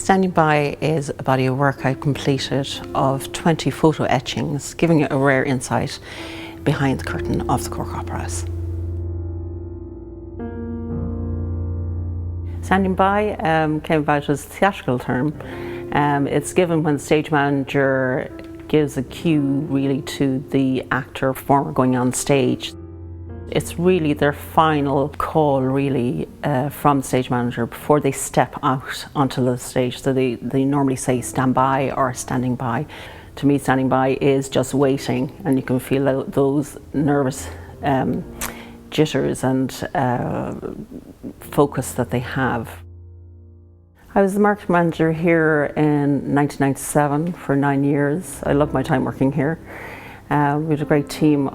Standing By is a body of work I've completed of 20 photo etchings, giving it a rare insight behind the curtain of the Cork Opera House. Standing By came about as a theatrical term. It's given when the stage manager gives a cue really to the actor or performer going on stage. It's really their final call really from the stage manager before they step out onto the stage. So they normally say stand by or standing by. To me, standing by is just waiting, and you can feel those nervous jitters and focus that they have. I was the marketing manager here in 1997 for 9 years. I loved my time working here. We had a great team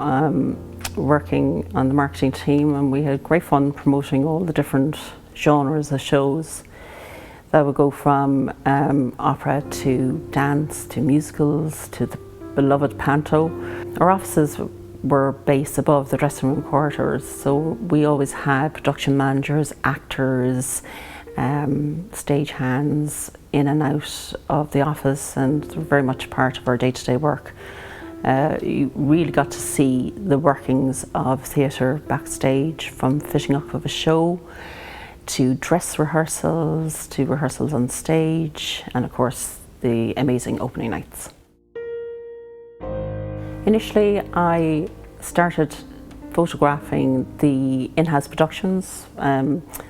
working on the marketing team, and we had great fun promoting all the different genres of shows that would go from opera to dance to musicals to the beloved panto. Our offices were based above the dressing room quarters, so we always had production managers, actors, stage hands in and out of the office, and very much part of our day-to-day work. You really got to see the workings of theatre backstage, from fitting up of a show to dress rehearsals to rehearsals on stage, and of course the amazing opening nights. Initially I started photographing the in-house productions,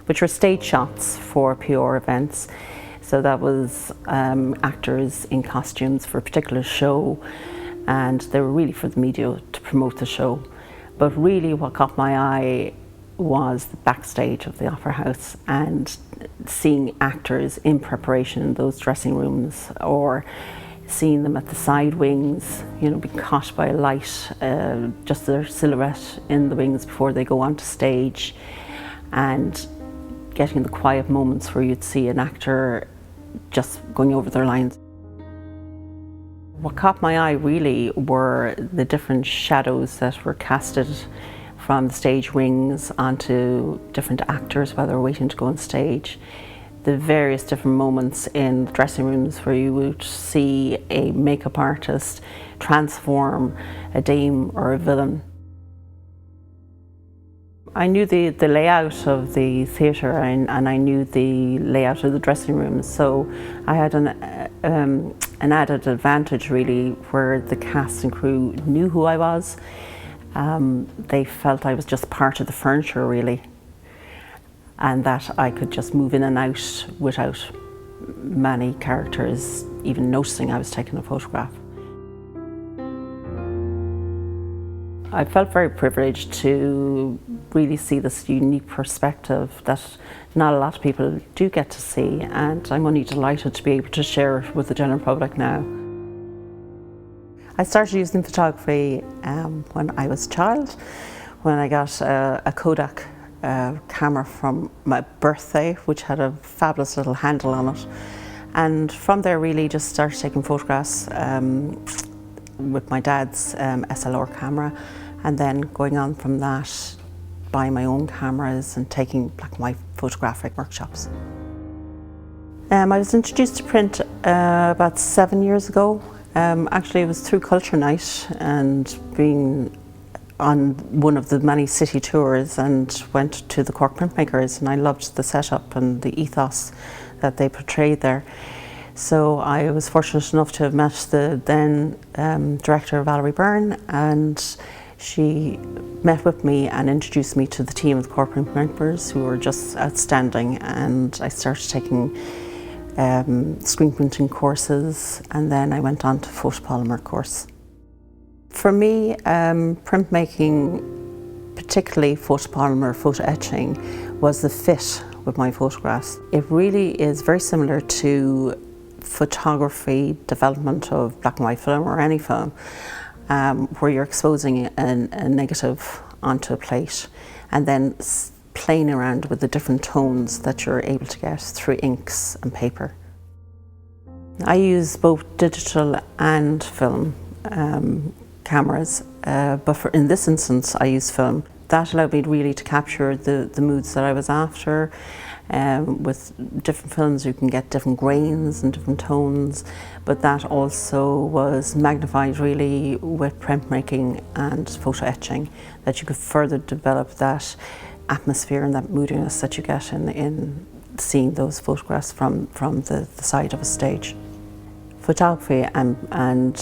which were stage shots for PR events. So that was actors in costumes for a particular show, and they were really for the media to promote the show. But really what caught my eye was the backstage of the Opera House, and seeing actors in preparation in those dressing rooms, or seeing them at the side wings, you know, being caught by a light, just their silhouette in the wings before they go onto stage, and getting the quiet moments where you'd see an actor just going over their lines. What caught my eye really were the different shadows that were casted from the stage wings onto different actors while they were waiting to go on stage. The various different moments in the dressing rooms where you would see a makeup artist transform a dame or a villain. I knew the layout of the theatre, and I knew the layout of the dressing rooms, so I had an added advantage really, where the cast and crew knew who I was. They felt I was just part of the furniture really, and that I could just move in and out without many characters even noticing I was taking a photograph. I felt very privileged to really see this unique perspective that not a lot of people do get to see, and I'm only delighted to be able to share it with the general public now. I started using photography when I was a child, when I got a Kodak camera from my birthday, which had a fabulous little handle on it, and from there really just started taking photographs with my dad's SLR camera, and then going on from that, buying my own cameras and taking black and white photographic workshops. I was introduced to print about 7 years ago. Actually it was through Culture Night and being on one of the many city tours, and went to the Cork printmakers, and I loved the setup and the ethos that they portrayed there. So I was fortunate enough to have met the then director, Valerie Byrne, and she met with me and introduced me to the team of the Cork printmakers, who were just outstanding, and I started taking screen printing courses, and then I went on to photopolymer course. For me, printmaking, particularly photopolymer, photo etching, was the fit with my photographs. It really is very similar to photography development of black and white film or any film, where you're exposing a negative onto a plate and then playing around with the different tones that you're able to get through inks and paper. I use both digital and film cameras, but in this instance I use film. That allowed me really to capture the moods that I was after, With different films you can get different grains and different tones, but that also was magnified really with printmaking and photo etching, that you could further develop that atmosphere and that moodiness that you get in seeing those photographs from the side of a stage. Photography and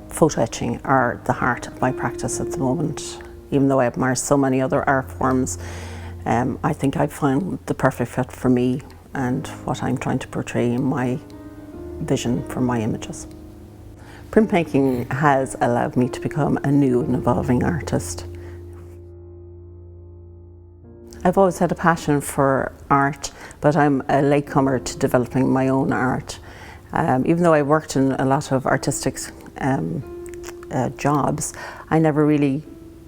photo etching are the heart of my practice at the moment. Even though I admire so many other art forms, I think I found the perfect fit for me and what I'm trying to portray in my vision for my images. Printmaking has allowed me to become a new and evolving artist. I've always had a passion for art, but I'm a latecomer to developing my own art. Even though I worked in a lot of artistic jobs, I never really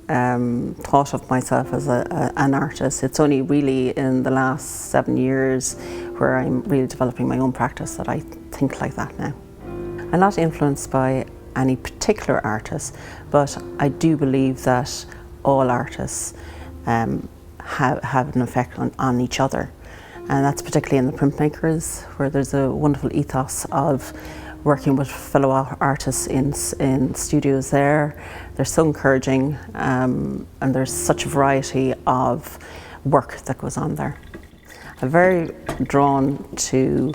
thought of myself as an artist. It's only really in the last 7 years where I'm really developing my own practice that I think like that now. I'm not influenced by any particular artist, but I do believe that all artists have an effect on each other. And that's particularly in the printmakers, where there's a wonderful ethos of working with fellow artists in studios there. They're so encouraging, and there's such a variety of work that goes on there. I'm very drawn to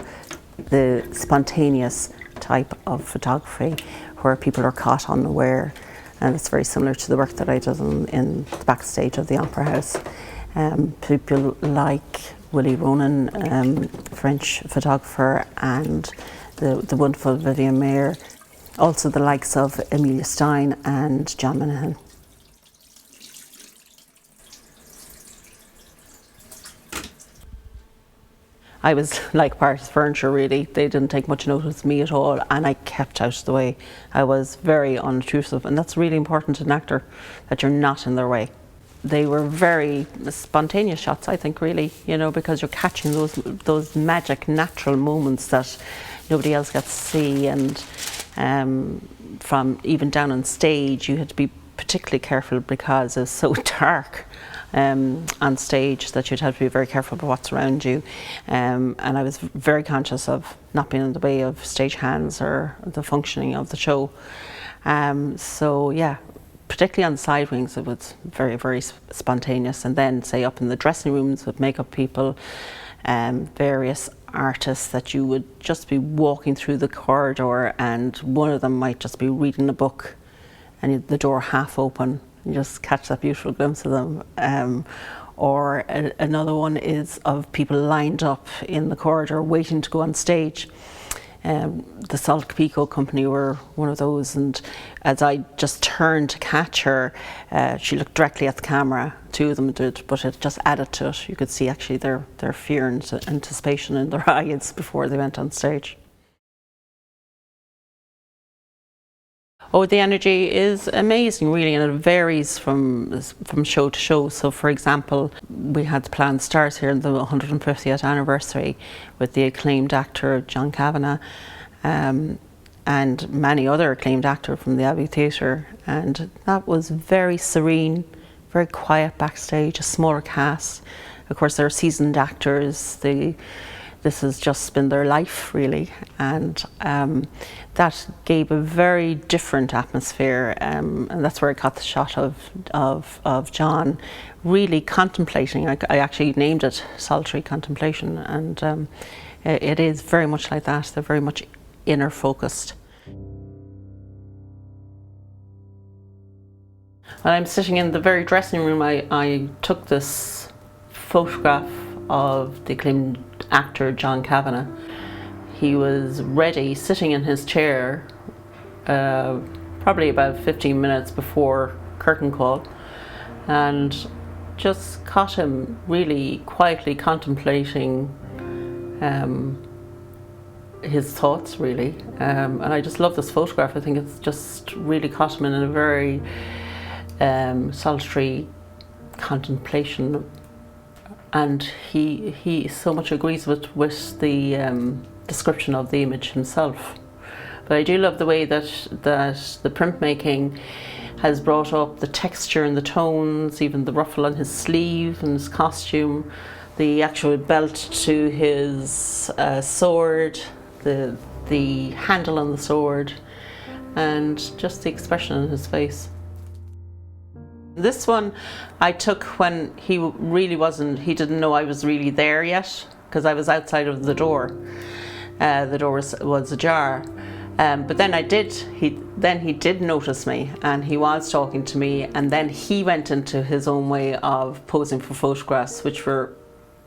the spontaneous type of photography where people are caught unaware, and it's very similar to the work that I did in the backstage of the Opera House. People like Willy Ronan, French photographer, and the wonderful Vivian Mayer, also the likes of Amelia Stein and John Minahan. I was like part of the furniture really. They didn't take much notice of me at all, and I kept out of the way. I was very unobtrusive, and that's really important to an actor, that you're not in their way. They were very spontaneous shots, I think, really, you know, because you're catching those magic natural moments that nobody else gets to see. And from even down on stage, you had to be particularly careful because it's so dark on stage that you'd have to be very careful about what's around you. And I was very conscious of not being in the way of stage hands or the functioning of the show. So yeah, particularly on the side wings, it was very, very spontaneous. And then, say, up in the dressing rooms with makeup people, various artists that you would just be walking through the corridor, and one of them might just be reading a book, and the door half open, and you just catch that beautiful glimpse of them. Or another one is of people lined up in the corridor waiting to go on stage. The Salt Pico company were one of those, and as I just turned to catch her, she looked directly at the camera. Two of them did, but it just added to it. You could see actually their fear and anticipation in their eyes before they went on stage. Oh, the energy is amazing, really, and it varies from show to show. So, for example, we had the planned stars here in the 150th anniversary with the acclaimed actor John Kavanagh, and many other acclaimed actors from the Abbey Theatre, and that was very serene, very quiet backstage, a smaller cast. Of course, they're seasoned actors. This has just been their life, really, and that gave a very different atmosphere, and that's where I got the shot of John really contemplating. I actually named it Solitary Contemplation, and it is very much like that. They're very much inner focused. When I'm sitting in the very dressing room, I took this photograph of the acclaimed actor John Kavanagh. He was ready, sitting in his chair, probably about 15 minutes before curtain call, and just caught him really quietly contemplating his thoughts, really. And I just love this photograph. I think it's just really caught him in a very solitary contemplation. And he so much agrees with the description of the image himself. But I do love the way that the printmaking has brought up the texture and the tones, even the ruffle on his sleeve and his costume. the actual belt to his sword, the handle on the sword, and just the expression on his face. This one I took when he he didn't know I was really there yet, because I was outside of the door. The door was ajar. But then he did notice me, and he was talking to me, and then he went into his own way of posing for photographs, which were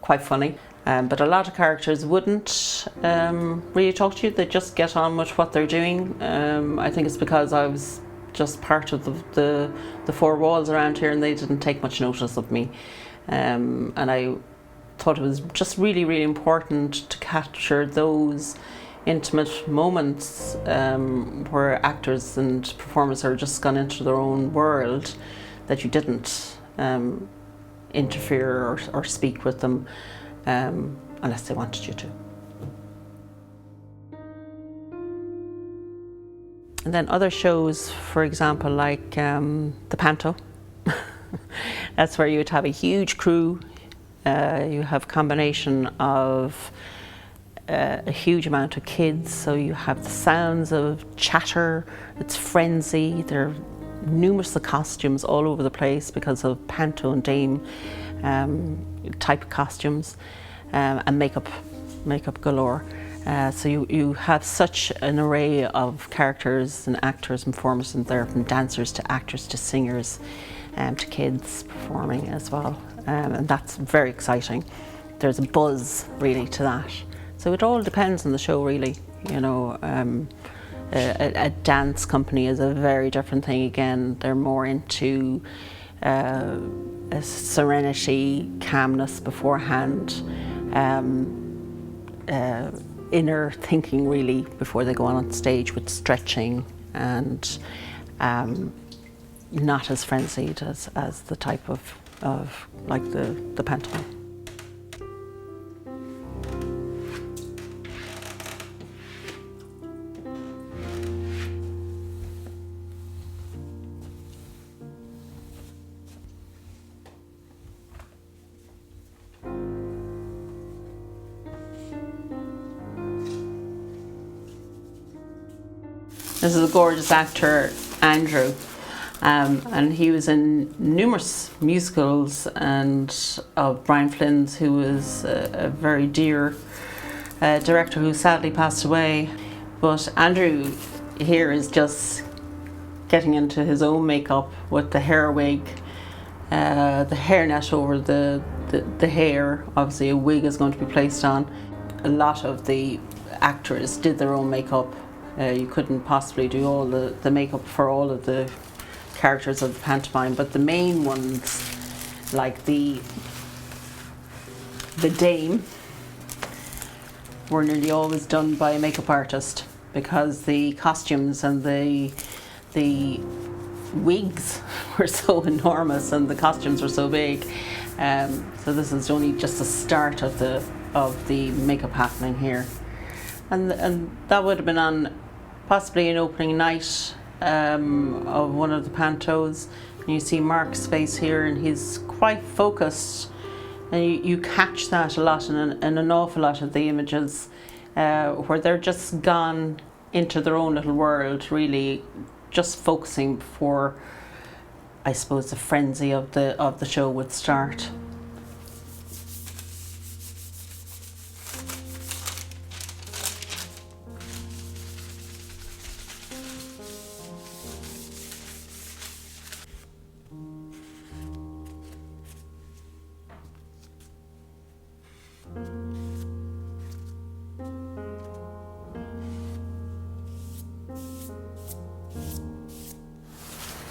quite funny. But a lot of characters wouldn't really talk to you. They just get on with what they're doing. I think it's because I was just part of the four walls around here, and they didn't take much notice of me. And I thought it was just really, really important to capture those intimate moments where actors and performers are just gone into their own world, that you didn't interfere or speak with them unless they wanted you to. And then other shows, for example, like the Panto. That's where you would have a huge crew. You have a combination of a huge amount of kids, so you have the sounds of chatter, it's frenzy, there are numerous costumes all over the place because of panto and dame type of costumes, and makeup galore. So you have such an array of characters and actors and performers in there, from dancers to actors to singers to kids performing as well, and that's very exciting. There's a buzz really to that. So it all depends on the show, really. You know, a dance company is a very different thing again. They're more into a serenity, calmness beforehand, inner thinking really before they go on stage, with stretching, and not as frenzied as the type of like the pantomime. This is a gorgeous actor, Andrew, and he was in numerous musicals and of Brian Flynn's, who was a very dear director who sadly passed away. But Andrew here is just getting into his own makeup with the hair wig, the hairnet over the hair. Obviously a wig is going to be placed on. A lot of the actors did their own makeup. You couldn't possibly do all the makeup for all of the characters of the pantomime, but the main ones, like the dame, were nearly always done by a makeup artist, because the costumes and the wigs were so enormous and the costumes were so big. So this is only just the start of the makeup happening here. And that would have been on possibly an opening night of one of the pantos. And you see Mark's face here, and he's quite focused, and you catch that a lot in an awful lot of the images, where they're just gone into their own little world, really just focusing before, I suppose, the frenzy of the show would start.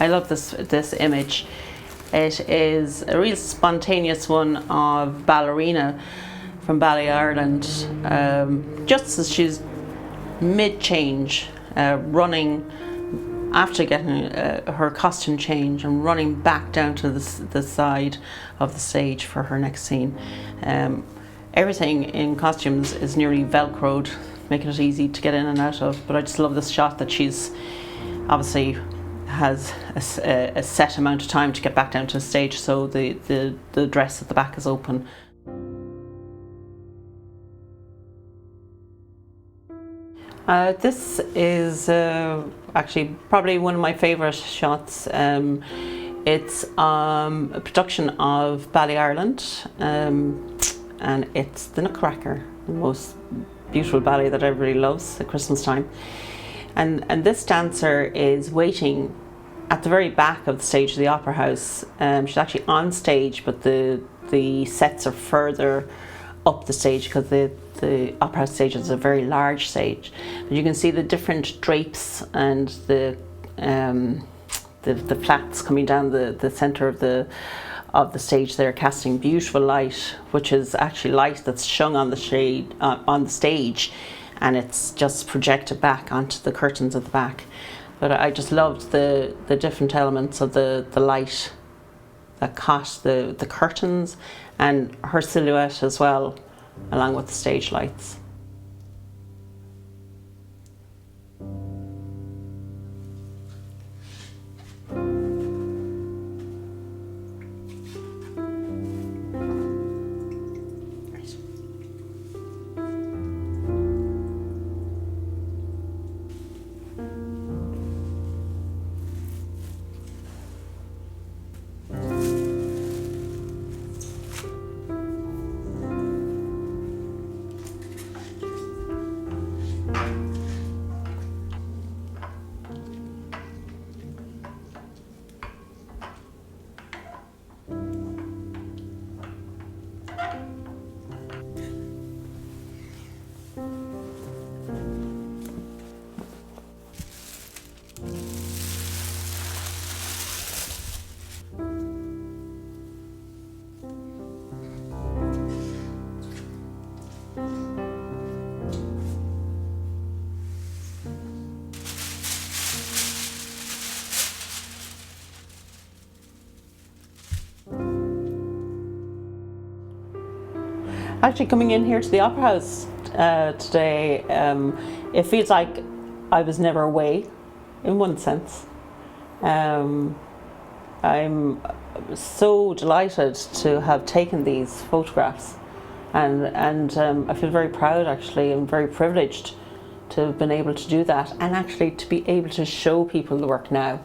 I love this image. It is a real spontaneous one of ballerina from Ballet Ireland, just as she's mid-change, running after getting her costume change and running back down to the side of the stage for her next scene. Everything in costumes is nearly velcroed, making it easy to get in and out of, but I just love this shot that she's obviously has a set amount of time to get back down to the stage, so the dress at the back is open. This is actually probably one of my favourite shots. It's a production of Ireland, and it's the Nutcracker, the most beautiful ballet that everybody loves at Christmas time. And this dancer is waiting at the very back of the stage of the Opera House. She's actually on stage, but the sets are further up the stage because the Opera House stage is a very large stage. But you can see the different drapes and the flats coming down the centre of the stage there, casting beautiful light, which is actually light that's shone on the stage, and it's just projected back onto the curtains at the back. But I just loved the different elements of the light that caught the curtains and her silhouette as well, along with the stage lights. Actually, coming in here to the Opera House today, it feels like I was never away, in one sense. I'm so delighted to have taken these photographs, and I feel very proud, actually, and very privileged to have been able to do that, and actually to be able to show people the work now.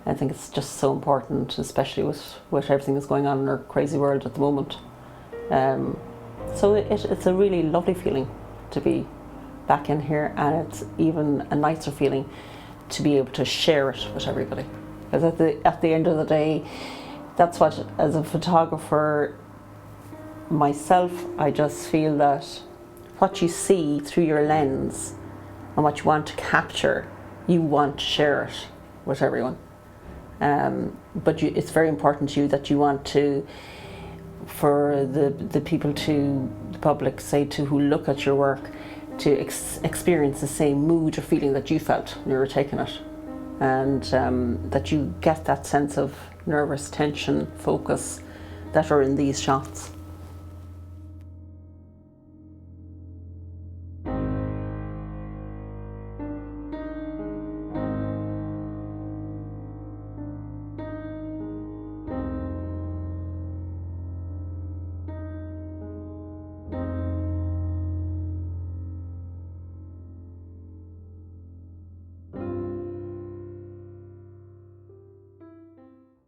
I think it's just so important, especially with everything that's going on in our crazy world at the moment. So it's a really lovely feeling to be back in here, and it's even a nicer feeling to be able to share it with everybody. Because at the end of the day, that's what, as a photographer myself, I just feel that what you see through your lens and what you want to capture, you want to share it with everyone. But it's very important to you that you want to, for the people, to the public, say, to who look at your work, to experience the same mood or feeling that you felt when you were taking it, and that you get that sense of nervous tension, focus that are in these shots.